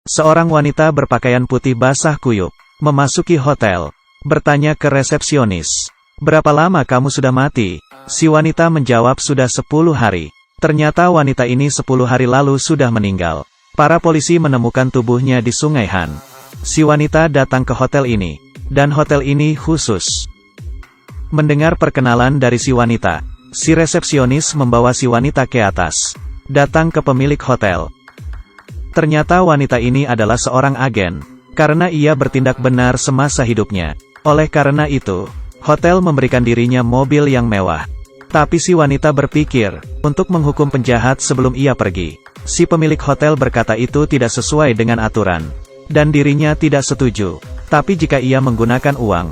Seorang wanita berpakaian putih basah kuyup memasuki hotel, bertanya ke resepsionis, "Berapa lama kamu sudah mati?" Si wanita menjawab, "Sudah 10 hari. Ternyata wanita ini 10 hari lalu sudah meninggal. Para polisi menemukan tubuhnya di Sungai Han. Si wanita datang ke hotel ini, dan hotel ini khusus." Mendengar perkenalan dari si wanita, si resepsionis membawa si wanita ke atas, datang ke pemilik hotel. Ternyata wanita ini adalah seorang agen, karena ia bertindak benar semasa hidupnya. Oleh karena itu, hotel memberikan dirinya mobil yang mewah. Tapi si wanita berpikir untuk menghukum penjahat sebelum ia pergi. Si pemilik hotel berkata itu tidak sesuai dengan aturan, dan dirinya tidak setuju. Tapi jika ia menggunakan uang,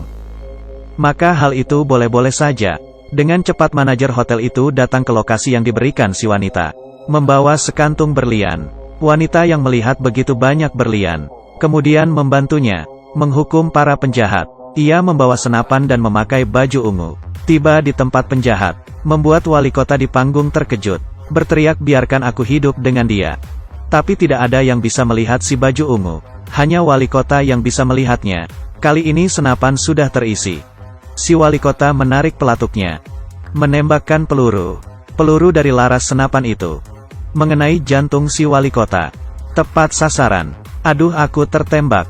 maka hal itu boleh-boleh saja. Dengan cepat manajer hotel itu datang ke lokasi yang diberikan si wanita, membawa sekantung berlian. Wanita yang melihat begitu banyak berlian, kemudian membantunya menghukum para penjahat. Ia membawa senapan dan memakai baju ungu. Tiba di tempat penjahat, membuat wali kota di panggung terkejut, berteriak, "Biarkan aku hidup dengan dia." Tapi tidak ada yang bisa melihat si baju ungu, hanya wali kota yang bisa melihatnya. Kali ini senapan sudah terisi. Si wali kota menarik pelatuknya, menembakkan peluru. Peluru dari laras senapan itu mengenai jantung si wali kota. Tepat sasaran. "Aduh, aku tertembak."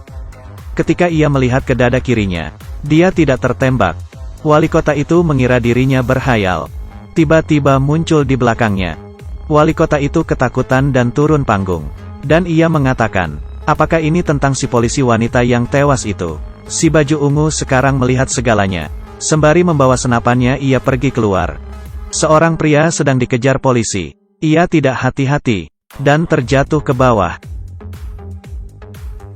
Ketika ia melihat ke dada kirinya, dia tidak tertembak. Wali kota itu mengira dirinya berhayal. Tiba-tiba muncul di belakangnya. Wali kota itu ketakutan dan turun panggung. Dan ia mengatakan, "Apakah ini tentang si polisi wanita yang tewas itu?" Si baju ungu sekarang melihat segalanya. Sembari membawa senapannya, ia pergi keluar. Seorang pria sedang dikejar polisi. Ia tidak hati-hati, dan terjatuh ke bawah.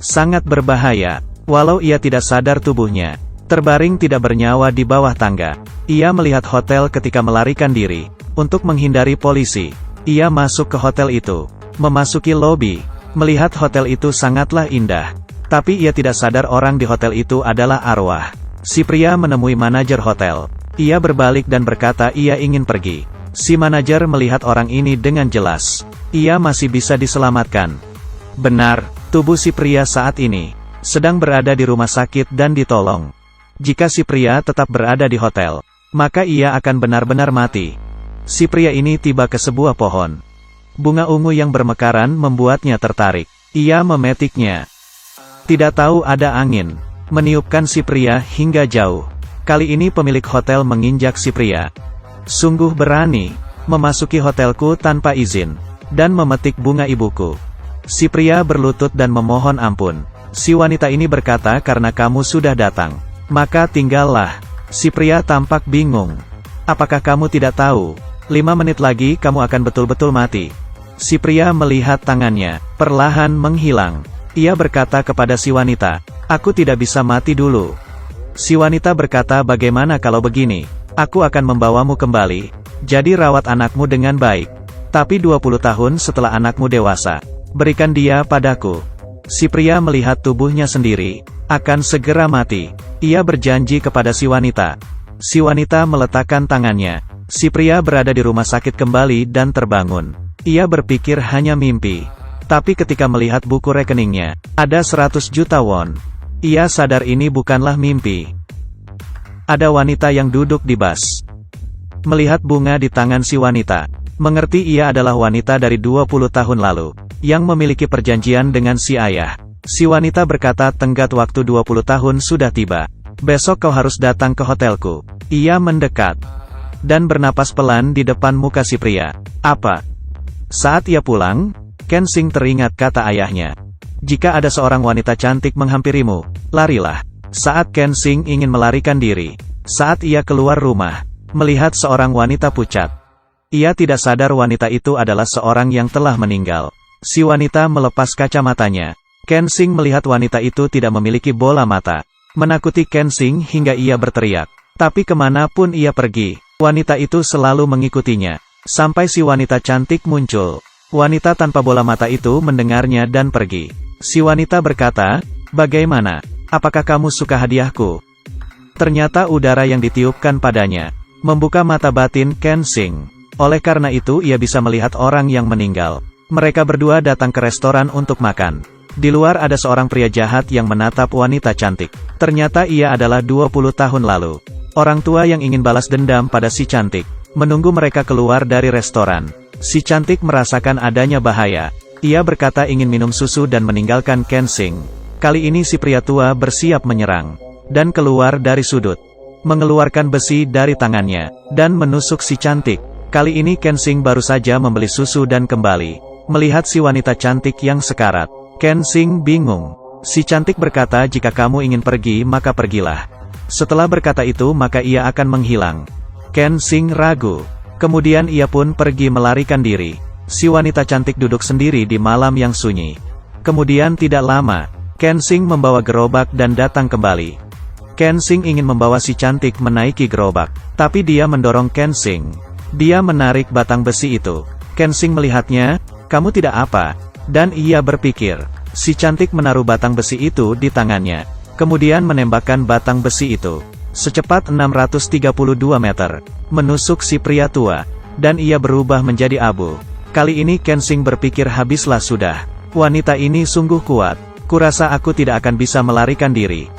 Sangat berbahaya. Walau ia tidak sadar tubuhnya terbaring tidak bernyawa di bawah tangga. Ia melihat hotel ketika melarikan diri untuk menghindari polisi. Ia masuk ke hotel itu, memasuki lobi, melihat hotel itu sangatlah indah. Tapi ia tidak sadar orang di hotel itu adalah arwah. Si pria menemui manajer hotel. Ia berbalik dan berkata ia ingin pergi. Si manajer melihat orang ini dengan jelas. Ia masih bisa diselamatkan. Benar, tubuh si pria saat ini sedang berada di rumah sakit dan ditolong. Jika si pria tetap berada di hotel, maka ia akan benar-benar mati. Si pria ini tiba ke sebuah pohon. Bunga ungu yang bermekaran membuatnya tertarik. Ia memetiknya. Tidak tahu ada angin meniupkan si pria hingga jauh. Kali ini pemilik hotel menginjak si pria. "Sungguh berani memasuki hotelku tanpa izin, dan memetik bunga ibuku." Si pria berlutut dan memohon ampun. Si wanita ini berkata, "Karena kamu sudah datang, maka tinggallah." Si pria tampak bingung. "Apakah kamu tidak tahu? 5 menit lagi kamu akan betul-betul mati." Si pria melihat tangannya perlahan menghilang. Ia berkata kepada si wanita, "Aku tidak bisa mati dulu." Si wanita berkata, "Bagaimana kalau begini? Aku akan membawamu kembali. Jadi rawat anakmu dengan baik. Tapi 20 tahun setelah anakmu dewasa, berikan dia padaku." Si pria melihat tubuhnya sendiri akan segera mati. Ia berjanji kepada si wanita. Si wanita meletakkan tangannya. Si pria berada di rumah sakit kembali dan terbangun. Ia berpikir hanya mimpi. Tapi ketika melihat buku rekeningnya, ada 100 juta won. Ia sadar ini bukanlah mimpi. Ada wanita yang duduk di bus. Melihat bunga di tangan si wanita, mengerti ia adalah wanita dari 20 tahun lalu, yang memiliki perjanjian dengan si ayah. Si wanita berkata, "Tenggat waktu 20 tahun sudah tiba. Besok kau harus datang ke hotelku." Ia mendekat, dan bernapas pelan di depan muka si pria. "Apa?" Saat ia pulang, Kensing teringat kata ayahnya. "Jika ada seorang wanita cantik menghampirimu, larilah." Saat Kensing ingin melarikan diri, saat ia keluar rumah, melihat seorang wanita pucat. Ia tidak sadar wanita itu adalah seorang yang telah meninggal. Si wanita melepas kacamatanya. Kensing melihat wanita itu tidak memiliki bola mata. Menakuti Kensing hingga ia berteriak. Tapi kemanapun ia pergi, wanita itu selalu mengikutinya. Sampai si wanita cantik muncul. Wanita tanpa bola mata itu mendengarnya dan pergi. Si wanita berkata, "Bagaimana? Apakah kamu suka hadiahku?" Ternyata udara yang ditiupkan padanya membuka mata batin Kensing. Oleh karena itu ia bisa melihat orang yang meninggal. Mereka berdua datang ke restoran untuk makan. Di luar ada seorang pria jahat yang menatap wanita cantik. Ternyata ia adalah 20 tahun lalu. Orang tua yang ingin balas dendam pada si cantik, menunggu mereka keluar dari restoran. Si cantik merasakan adanya bahaya. Ia berkata ingin minum susu dan meninggalkan Kensing. Kali ini si pria tua bersiap menyerang. Dan keluar dari sudut. Mengeluarkan besi dari tangannya. Dan menusuk si cantik. Kali ini Kensing baru saja membeli susu dan kembali. Melihat si wanita cantik yang sekarat. Kensing bingung. Si cantik berkata jika kamu ingin pergi maka pergilah. Setelah berkata itu maka ia akan menghilang. Kensing ragu. Kemudian ia pun pergi melarikan diri. Si wanita cantik duduk sendiri di malam yang sunyi. Kemudian tidak lama, Kensing membawa gerobak dan datang kembali. Kensing ingin membawa si cantik menaiki gerobak. Tapi dia mendorong Kensing. Dia menarik batang besi itu. Kensing melihatnya, kamu tidak apa. Dan ia berpikir, si cantik menaruh batang besi itu di tangannya. Kemudian menembakkan batang besi itu. Secepat 632 meter. Menusuk si pria tua. Dan ia berubah menjadi abu. Kali ini Kensing berpikir habislah sudah. Wanita ini sungguh kuat. Kurasa aku tidak akan bisa melarikan diri.